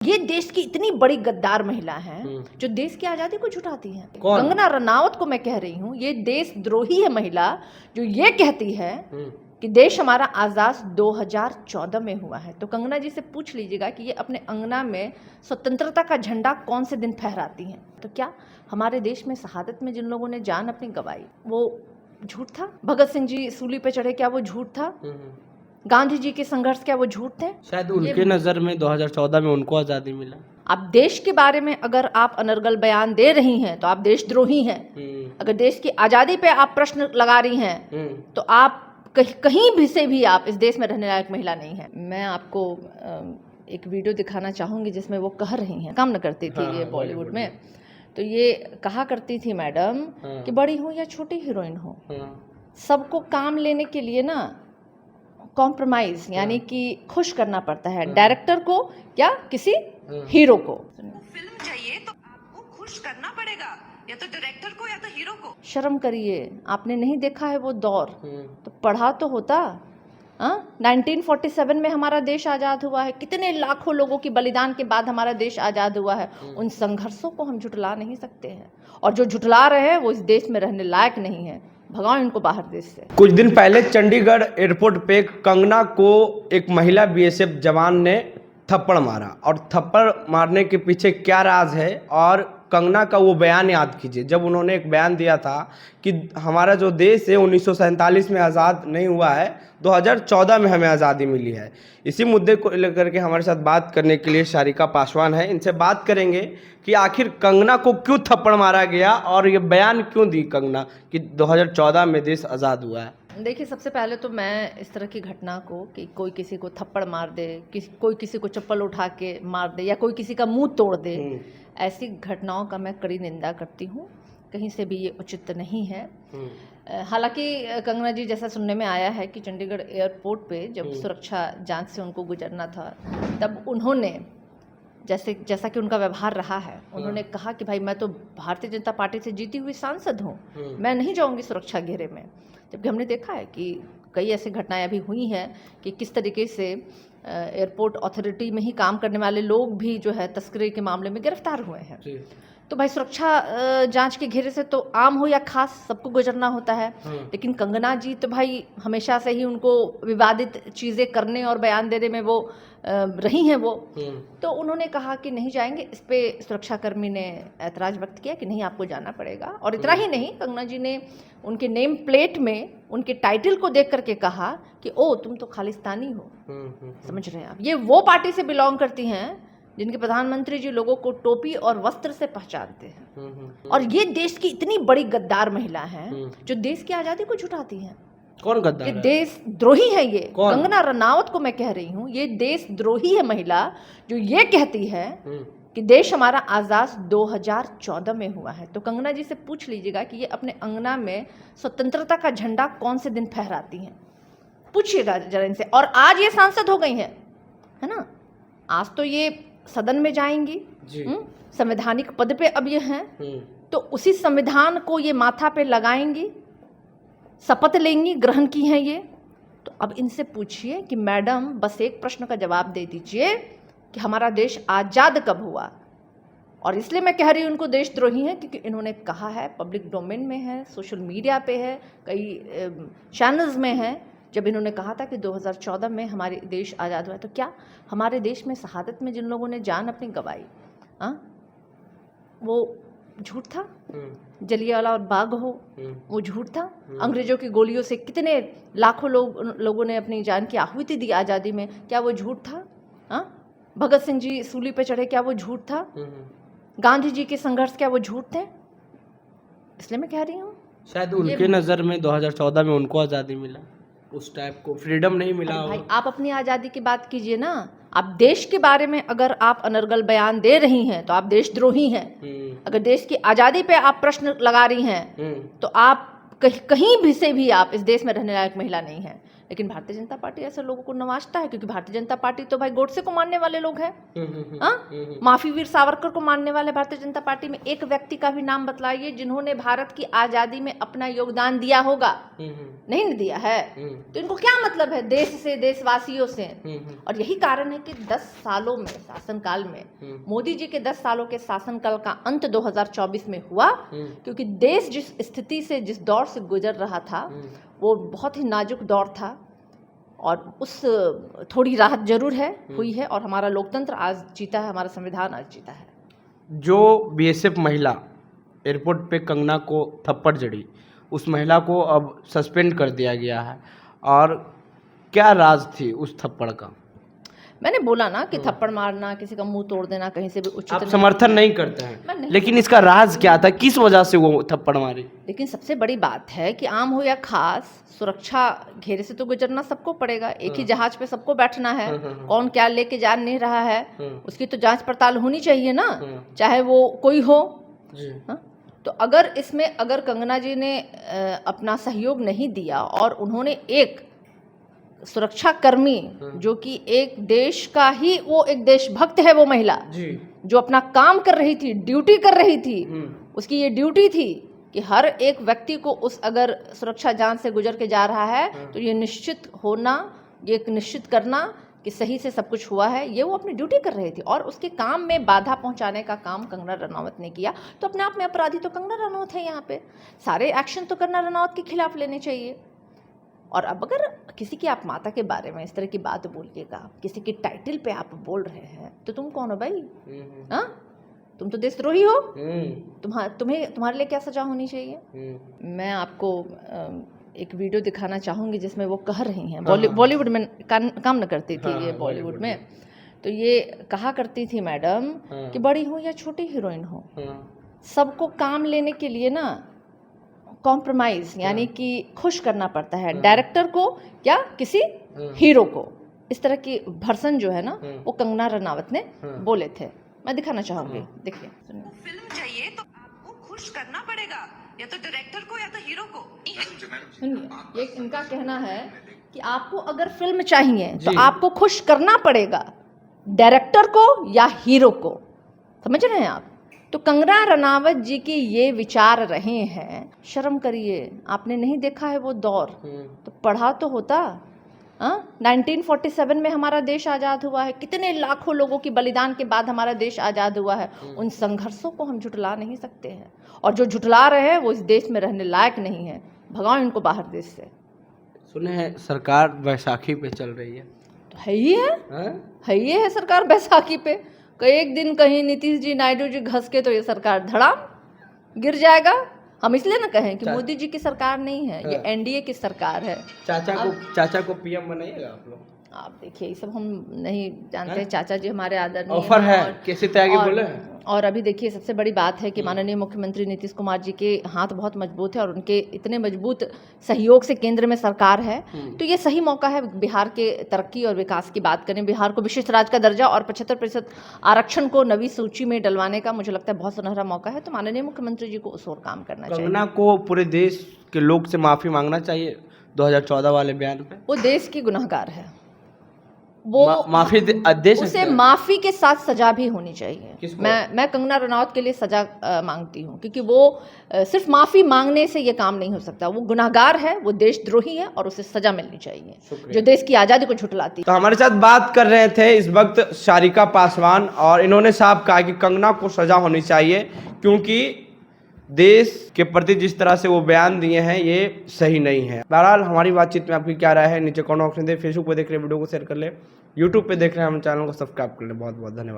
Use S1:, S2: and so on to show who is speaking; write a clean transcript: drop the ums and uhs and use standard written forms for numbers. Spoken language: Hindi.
S1: ये देश की इतनी बड़ी गद्दार महिला है जो देश की आजादी को झुठाती है।
S2: कौन?
S1: कंगना रनावत को मैं कह रही हूँ, ये देशद्रोही है महिला जो ये कहती है कि देश हमारा आजाद 2014 में हुआ है। तो कंगना जी से पूछ लीजिएगा कि ये अपने अंगना में स्वतंत्रता का झंडा कौन से दिन फहराती हैं। तो क्या हमारे देश में शहादत में जिन लोगों ने जान अपनी गंवाई वो झूठ था? भगत सिंह जी सूली पे चढ़े, क्या वो झूठ था? गांधी जी के संघर्ष, क्या वो झूठ थे?
S2: शायद उनके नजर में 2014 में उनको आजादी मिला।
S1: आप देश के बारे में अगर आप अनर्गल बयान दे रही हैं तो आप देशद्रोही हैं। अगर देश की आजादी पे आप प्रश्न लगा रही हैं तो आप कहीं भी से भी आप इस देश में रहने लायक महिला नहीं है। मैं आपको एक वीडियो दिखाना चाहूंगी जिसमें वो कह रही हैं, काम न करती थी ये बॉलीवुड में, तो ये कहा करती थी मैडम कि बड़ी हो या छोटी हीरोइन हो, सबको काम लेने के लिए ना कॉम्प्रोमाइज यानी कि खुश करना पड़ता है, डायरेक्टर को या किसी हीरो को।
S3: फिल्म चाहिए तो आपको खुश करना पड़ेगा, या तो डायरेक्टर को या तो हीरो को।
S1: शर्म करिए, आपने नहीं देखा है वो दौर, तो पढ़ा तो होता। 1947 में हमारा देश आज़ाद हुआ है, कितने लाखों लोगों की बलिदान के बाद हमारा देश आज़ाद हुआ है। उन संघर्षों को हम झुठला नहीं सकते हैं, और जो झुठला रहे हैं वो इस देश में रहने लायक नहीं है। भगाओ इनको बाहर देश से।
S2: कुछ दिन पहले चंडीगढ़ एयरपोर्ट पे कंगना को एक महिला बीएसएफ जवान ने थप्पड़ मारा, और थप्पड़ मारने के पीछे क्या राज है और कंगना का वो बयान याद कीजिए, जब उन्होंने एक बयान दिया था कि हमारा जो देश है 1947 में आज़ाद नहीं हुआ है, 2014 में हमें आज़ादी मिली है। इसी मुद्दे को लेकर के हमारे साथ बात करने के लिए सारिका पासवान है, इनसे बात करेंगे कि आखिर कंगना को क्यों थप्पड़ मारा गया और ये बयान क्यों दी कंगना कि 2014 में देश आज़ाद हुआ है।
S1: देखिए, सबसे पहले तो मैं इस तरह की घटना को कि कोई किसी को थप्पड़ मार दे, कोई किसी को चप्पल उठा के मार दे, या कोई किसी का मुंह तोड़ दे, ऐसी घटनाओं का मैं कड़ी निंदा करती हूँ। कहीं से भी ये उचित नहीं है। हालांकि कंगना जी, जैसा सुनने में आया है कि चंडीगढ़ एयरपोर्ट पे जब सुरक्षा जांच से उनको गुजरना था, तब उन्होंने जैसा कि उनका व्यवहार रहा है, उन्होंने कहा कि भाई मैं तो भारतीय जनता पार्टी से जीती हुई सांसद हूँ, मैं नहीं जाऊँगी सुरक्षा घेरे में। जबकि हमने देखा है कि कई ऐसी घटनाएं अभी हुई हैं कि किस तरीके से एयरपोर्ट अथॉरिटी में ही काम करने वाले लोग भी जो है तस्करी के मामले में गिरफ्तार हुए हैं। तो भाई सुरक्षा जांच के घेरे से तो आम हो या खास सबको गुजरना होता है, लेकिन कंगना जी तो भाई हमेशा से ही उनको विवादित चीज़ें करने और बयान देने में वो रही हैं वो। तो उन्होंने कहा कि नहीं जाएंगे। इस पे सुरक्षाकर्मी ने ऐतराज़ व्यक्त किया कि नहीं, आपको जाना पड़ेगा। और इतना ही नहीं, कंगना जी ने उनके नेम प्लेट में उनके टाइटल को देख करके कहा कि ओ तुम तो खालिस्तानी हो। समझ रहे हैं आप, ये वो पार्टी से बिलोंग करती हैं जिनके प्रधानमंत्री जी लोगों को टोपी और वस्त्र से पहचानते हैं। और ये देश की इतनी बड़ी गद्दार महिला है जो देश की आजादी को झुठाती है।
S2: कौन गद्दार
S1: ये
S2: है?
S1: देशद्रोही है। ये
S2: कौन?
S1: कंगना रनावत को मैं कह रही हूँ, ये देशद्रोही है महिला जो ये कहती है कि देश हमारा आजाद 2014 में हुआ है। तो कंगना जी से पूछ लीजिएगा कि ये अपने अंगना में स्वतंत्रता का झंडा कौन से दिन फहराती हैं, पूछिएगा जरा इनसे। और आज ये सांसद हो गई है ना, आज तो ये सदन में जाएंगी, संवैधानिक पद पे अब ये हैं, तो उसी संविधान को ये माथा पे लगाएंगी, शपथ लेंगी, ग्रहण की हैं ये। तो अब इनसे पूछिए कि मैडम बस एक प्रश्न का जवाब दे दीजिए कि हमारा देश आज़ाद कब हुआ। और इसलिए मैं कह रही हूँ उनको देशद्रोही हैं क्योंकि इन्होंने कहा है, पब्लिक डोमेन में है, सोशल मीडिया पे है, कई चैनल्स में है, जब इन्होंने कहा था कि 2014 में हमारे देश आज़ाद हुआ। तो क्या हमारे देश में शहादत में जिन लोगों ने जान अपनी गंवाई, वो झूठ था? जलियांवाला बाग हो, वो झूठ था? अंग्रेजों की गोलियों से कितने लाखों लोगों ने अपनी जान की आहुति दी आज़ादी में, क्या वो झूठ था? भगत सिंह जी सूली पे चढ़े, क्या वो झूठ था? गांधी जी के संघर्ष, क्या वो झूठ थे? इसलिए मैं कह रही हूँ
S2: शायद उनके नज़र में 2014 में उनको आज़ादी मिला, उस टाइप को फ्रीडम नहीं मिला।
S1: भाई आप अपनी आज़ादी की बात कीजिए ना। आप देश के बारे में अगर आप अनर्गल बयान दे रही हैं तो आप देशद्रोही हैं। अगर देश की आज़ादी पे आप प्रश्न लगा रही हैं तो आप कहीं भी से भी आप इस देश में रहने लायक महिला नहीं है। लेकिन भारतीय जनता पार्टी ऐसे लोगों को नवाजता है, क्योंकि भारतीय जनता पार्टी तो भाई गोडसे को मानने वाले लोग हैं। माफी वीर सावरकर को मानने वाले भारतीय जनता पार्टी में एक व्यक्ति का भी नाम बतलाइए जिन्होंने भारत की आजादी में अपना योगदान दिया होगा। नहीं दिया है तो इनको क्या मतलब है देश से, देशवासियों से। और यही कारण है कि 10 सालों में शासनकाल में मोदी जी के 10 सालों के शासनकाल का अंत 2024 में हुआ, क्योंकि देश जिस स्थिति से, जिस दौर से गुजर रहा था वो बहुत ही नाजुक दौर था, और उस थोड़ी राहत जरूर है हुई है, और हमारा लोकतंत्र आज जीता है, हमारा संविधान आज जीता है।
S2: जो बीएसएफ महिला एयरपोर्ट पे कंगना को थप्पड़ जड़ी, उस महिला को अब सस्पेंड कर दिया गया है, और क्या राज थी उस थप्पड़ का?
S1: मैंने बोला ना कि थप्पड़ मारना, किसी का मुंह तोड़ देना कहीं से भी उचित
S2: आप समर्थन नहीं करते हैं,
S1: नहीं।
S2: लेकिन इसका राज क्या था, किस वजह से वो थप्पड़ मारी?
S1: लेकिन सबसे बड़ी बात है कि आम हो या खास, सुरक्षा घेरे से तो गुजरना सबको पड़ेगा। एक ही जहाज पे सबको बैठना है, कौन क्या लेके जा नहीं रहा है उसकी तो जांच पड़ताल होनी चाहिए ना, चाहे वो कोई हो। तो अगर इसमें अगर कंगना जी ने अपना सहयोग नहीं दिया और उन्होंने एक सुरक्षा कर्मी जो कि एक देश का ही, वो एक देशभक्त है वो महिला जो अपना काम कर रही थी, ड्यूटी कर रही थी, उसकी ये ड्यूटी थी कि हर एक व्यक्ति को उस अगर सुरक्षा जांच से गुजर के जा रहा है तो ये निश्चित होना, ये निश्चित करना कि सही से सब कुछ हुआ है, ये वो अपनी ड्यूटी कर रही थी। और उसके काम में बाधा पहुंचाने का काम कंगना रनौत ने किया, तो अपने आप में अपराधी तो कंगना रनौत है। यहाँ पे सारे एक्शन तो कंगना रनौत के खिलाफ लेने चाहिए। और अब अगर किसी की आप माता के बारे में इस तरह की बात बोलिएगा, किसी की टाइटल पे आप बोल रहे हैं, तो तुम कौन हो भाई? हाँ, तुम तो देशद्रोही हो। तुम्हारे लिए क्या सजा होनी चाहिए? मैं आपको एक वीडियो दिखाना चाहूंगी जिसमें वो कह रही हैं, बॉलीवुड में काम न करती थी ये, बॉलीवुड में तो ये कहा करती थी मैडम कि बड़ी हो या छोटी हीरोइन हो, सबको काम लेने के लिए ना कॉम्प्रोमाइज यानी कि खुश करना पड़ता है, डायरेक्टर को या किसी हीरो को। इस तरह की भर्सन जो है ना वो कंगना रनावत ने बोले थे। मैं दिखाना चाहूंगी, देखिए।
S3: फिल्म चाहिए तो आपको खुश करना पड़ेगा, या तो डायरेक्टर को या तो हीरो को।
S1: सुनिए, ये इनका कहना है कि आपको अगर फिल्म चाहिए तो आपको खुश करना पड़ेगा, डायरेक्टर को या हीरो को। समझ रहे हैं आप? तो कंगना रनावत जी के ये विचार रहे हैं। शर्म करिए, आपने नहीं देखा है वो दौर, तो पढ़ा तो होता। 1947 में हमारा देश आज़ाद हुआ है, कितने लाखों लोगों की बलिदान के बाद हमारा देश आज़ाद हुआ है। उन संघर्षों को हम झुटला नहीं सकते हैं, और जो झुटला रहे हैं वो इस देश में रहने लायक नहीं है। भगाओ इनको बाहर देश से।
S2: सुने हैं सरकार बैसाखी पे चल रही है,
S1: तो है ही है सरकार बैसाखी पे। एक दिन कहीं नीतीश जी, नायडू जी घस के तो ये सरकार धड़ाम गिर जाएगा। हम इसलिए ना कहें कि मोदी जी की सरकार नहीं है, ये एनडीए की सरकार है।
S2: चाचा को पीएम बनाइएगा आप लोग?
S1: आप देखिए, ये सब हम नहीं जानते। चाचा जी हमारे आदरणीय
S2: ऑफर है, कैसे त्यागी बोले।
S1: और अभी देखिए, सबसे बड़ी बात है कि माननीय मुख्यमंत्री नीतीश कुमार जी के हाथ बहुत मजबूत है, और उनके इतने मजबूत सहयोग से केंद्र में सरकार है। तो ये सही मौका है बिहार के तरक्की और विकास की बात करें। बिहार को विशिष्ट राज्य का दर्जा और 75% आरक्षण को नवी सूची में डलवाने का मुझे लगता है बहुत सुनहरा मौका है। तो माननीय मुख्यमंत्री जी को उस ओर काम करना चाहिए।
S2: कंगना को पूरे देश के लोग से माफी मांगना चाहिए 2014 वाले बयान पे।
S1: वो देश की गुनहगार है, वो
S2: माफी देश
S1: उसे माफी के साथ सजा भी होनी चाहिए। मैं कंगना रनौत के लिए सजा मांगती हूँ, क्योंकि वो सिर्फ माफी मांगने से ये काम नहीं हो सकता। वो गुनाहगार है, वो देशद्रोही है, और उसे सजा मिलनी चाहिए जो देश की आज़ादी को झुठलाती।
S2: तो हमारे साथ बात कर रहे थे इस वक्त सारिका पासवान, और इन्होंने साफ कहा कि कंगना को सजा होनी चाहिए, क्योंकि देश के प्रति जिस तरह से वो बयान दिए हैं ये सही नहीं है। बहरहाल हमारी बातचीत में आपकी क्या राय है नीचे कमेंट ऑप्शन दे। फेसबुक पे देख रहे वीडियो को शेयर कर ले, यूट्यूब पे देख रहे हैं हम चैनल को सब्सक्राइब कर ले। बहुत बहुत धन्यवाद।